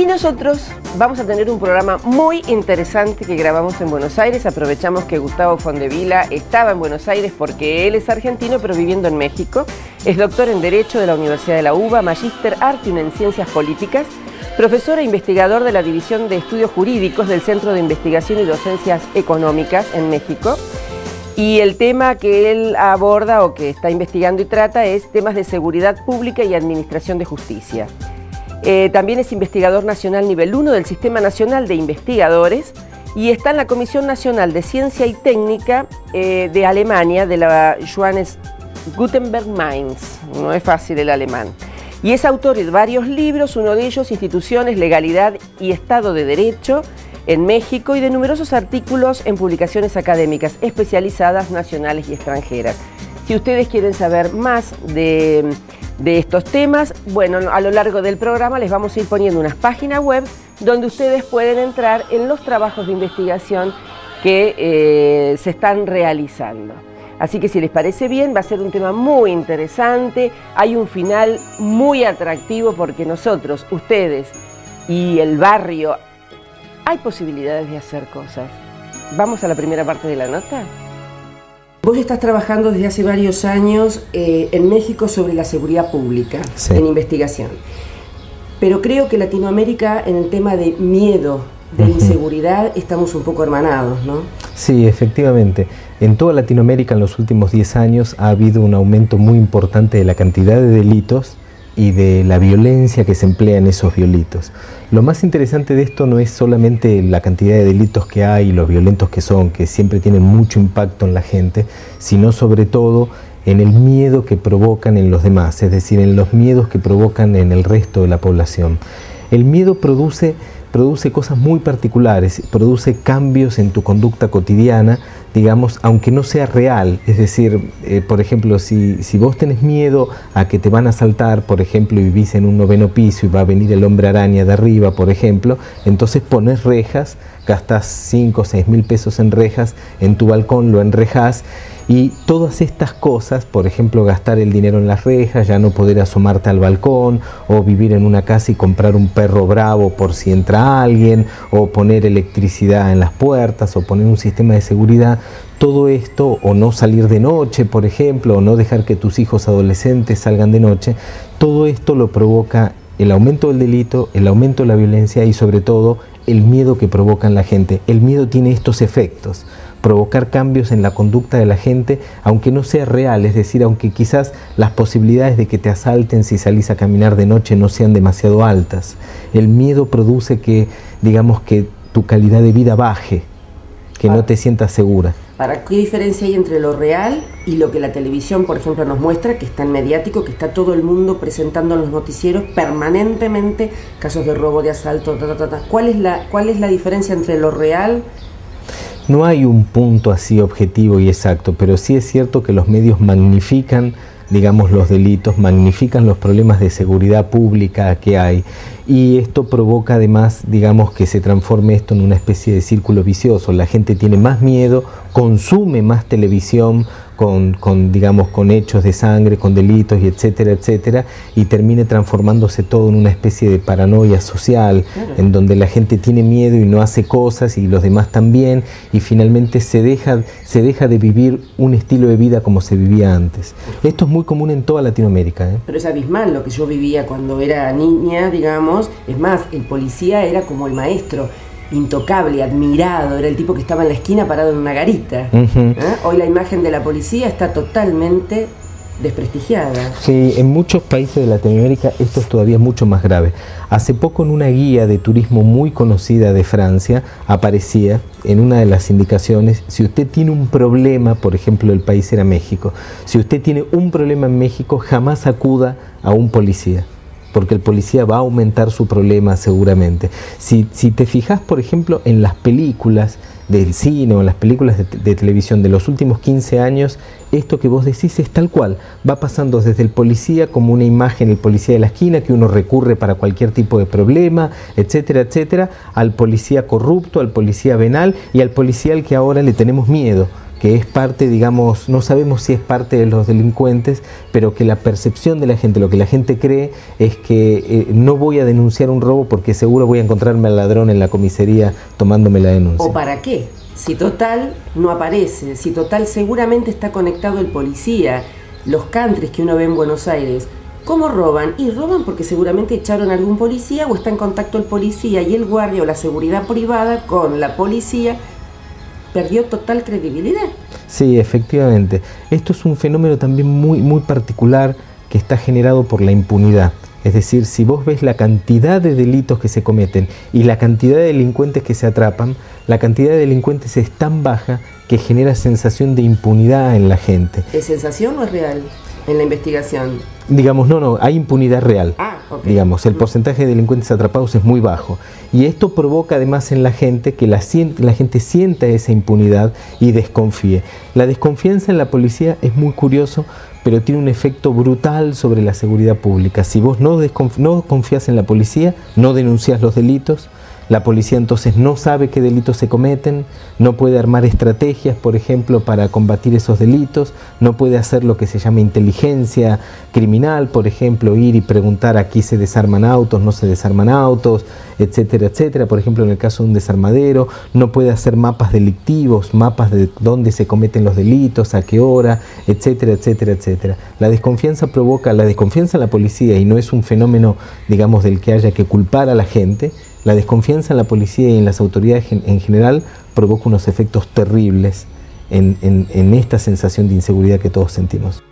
Y nosotros vamos a tener un programa muy interesante que grabamos en Buenos Aires. Aprovechamos que Gustavo Fondevila estaba en Buenos Aires porque él es argentino pero viviendo en México. Es doctor en Derecho de la Universidad de la UBA, magíster arte en Ciencias Políticas, profesor e investigador de la División de Estudios Jurídicos del Centro de Investigación y Docencias Económicas en México. Y el tema que él aborda o que está investigando y trata es temas de seguridad pública y administración de justicia. También es investigador nacional nivel 1 del Sistema Nacional de Investigadores y está en la Comisión Nacional de Ciencia y Técnica de Alemania, de la Johannes Gutenberg Mainz. No es fácil el alemán. Y es autor de varios libros, uno de ellos Instituciones, Legalidad y Estado de Derecho en México, y de numerosos artículos en publicaciones académicas especializadas, nacionales y extranjeras. Si ustedes quieren saber más de estos temas, bueno, a lo largo del programa les vamos a ir poniendo unas páginas web donde ustedes pueden entrar en los trabajos de investigación que se están realizando. Así que si les parece bien, va a ser un tema muy interesante. Hay un final muy atractivo porque nosotros, ustedes y el barrio, hay posibilidades de hacer cosas. ¿Vamos a la primera parte de la nota? Vos estás trabajando desde hace varios años en México sobre la seguridad pública, sí, en investigación. Pero creo que Latinoamérica, en el tema de miedo, de inseguridad, estamos un poco hermanados, ¿no? Sí, efectivamente. En toda Latinoamérica en los últimos 10 años ha habido un aumento muy importante de la cantidad de delitos y de la violencia que se emplea en esos delitos. Lo más interesante de esto no es solamente la cantidad de delitos que hay y los violentos que son, que siempre tienen mucho impacto en la gente, sino sobre todo en el miedo que provocan en los demás, es decir, en los miedos que provocan en el resto de la población. El miedo produce cosas muy particulares, produce cambios en tu conducta cotidiana, digamos, aunque no sea real. Es decir, por ejemplo, si vos tenés miedo a que te van a asaltar, por ejemplo, y vivís en un 9º piso y va a venir el hombre araña de arriba, por ejemplo, entonces pones rejas, gastás 5 o 6 mil pesos en rejas, en tu balcón lo enrejás. Y todas estas cosas, por ejemplo, gastar el dinero en las rejas, ya no poder asomarte al balcón, o vivir en una casa y comprar un perro bravo por si entra alguien, o poner electricidad en las puertas, o poner un sistema de seguridad, todo esto, o no salir de noche, por ejemplo, o no dejar que tus hijos adolescentes salgan de noche, todo esto lo provoca el aumento del delito, el aumento de la violencia y sobre todo el miedo que provoca en la gente. El miedo tiene estos efectos: provocar cambios en la conducta de la gente, aunque no sea real, es decir, aunque quizás las posibilidades de que te asalten si salís a caminar de noche no sean demasiado altas. El miedo produce que, digamos, que tu calidad de vida baje, que no te sientas segura. ¿Para qué diferencia hay entre lo real y lo que la televisión, por ejemplo, nos muestra, que es tan mediático, que está todo el mundo presentando en los noticieros permanentemente casos de robo, de asalto, ¿Cuál es la diferencia entre lo real? No hay un punto así objetivo y exacto, pero sí es cierto que los medios magnifican, digamos, los delitos, magnifican los problemas de seguridad pública que hay, y esto provoca además, digamos, que se transforme esto en una especie de círculo vicioso. La gente tiene más miedo, consume más televisión digamos, con hechos de sangre, con delitos y etcétera, etcétera, y termine transformándose todo en una especie de paranoia social, en donde la gente tiene miedo y no hace cosas y los demás también, y finalmente se deja de vivir un estilo de vida como se vivía antes. Esto es muy común en toda Latinoamérica, ¿eh? Pero es abismal lo que yo vivía cuando era niña, digamos. Es más, el policía era como el maestro, intocable, admirado, era el tipo que estaba en la esquina parado en una garita. Hoy la imagen de la policía está totalmente desprestigiada. Sí, en muchos países de Latinoamérica esto es todavía mucho más grave. Hace poco, en una guía de turismo muy conocida de Francia, aparecía en una de las indicaciones: si usted tiene un problema, por ejemplo, el país era México, si usted tiene un problema en México, jamás acuda a un policía, porque el policía va a aumentar su problema seguramente. Si te fijas, por ejemplo, en las películas del cine o en las películas de televisión de los últimos 15 años, esto que vos decís es tal cual. Va pasando desde el policía como una imagen, el policía de la esquina, que uno recurre para cualquier tipo de problema, etcétera, etcétera, al policía corrupto, al policía venal y al policía al que ahora le tenemos miedo. que es parte, digamos, no sabemos si es parte de los delincuentes, pero que la percepción de la gente, lo que la gente cree es que no voy a denunciar un robo porque seguro voy a encontrarme al ladrón en la comisaría tomándome la denuncia. ¿O para qué? Si total no aparece, si total seguramente está conectado el policía, los countries que uno ve en Buenos Aires, ¿cómo roban? Y roban porque seguramente echaron a algún policía o está en contacto el policía y el guardia o la seguridad privada con la policía. Perdió total credibilidad. Sí, efectivamente. Esto es un fenómeno también muy particular que está generado por la impunidad. Es decir, si vos ves la cantidad de delitos que se cometen y la cantidad de delincuentes que se atrapan, la cantidad de delincuentes es tan baja que genera sensación de impunidad en la gente. ¿Es sensación o es real en la investigación? Digamos, no, hay impunidad real. Okay. Digamos, el porcentaje de delincuentes atrapados es muy bajo. Y esto provoca además en la gente que la gente sienta esa impunidad y desconfíe. La desconfianza en la policía es muy curioso, pero tiene un efecto brutal sobre la seguridad pública. Si vos no confías en la policía, no denunciás los delitos, la policía entonces no sabe qué delitos se cometen, no puede armar estrategias, por ejemplo, para combatir esos delitos, no puede hacer lo que se llama inteligencia criminal, por ejemplo, ir y preguntar aquí se desarman autos, no se desarman autos, etcétera, etcétera. Por ejemplo, en el caso de un desarmadero, no puede hacer mapas delictivos, mapas de dónde se cometen los delitos, a qué hora, etcétera, etcétera, etcétera. La desconfianza provoca la desconfianza en la policía y no es un fenómeno, digamos, del que haya que culpar a la gente. La desconfianza en la policía y en las autoridades en general provoca unos efectos terribles en esta sensación de inseguridad que todos sentimos.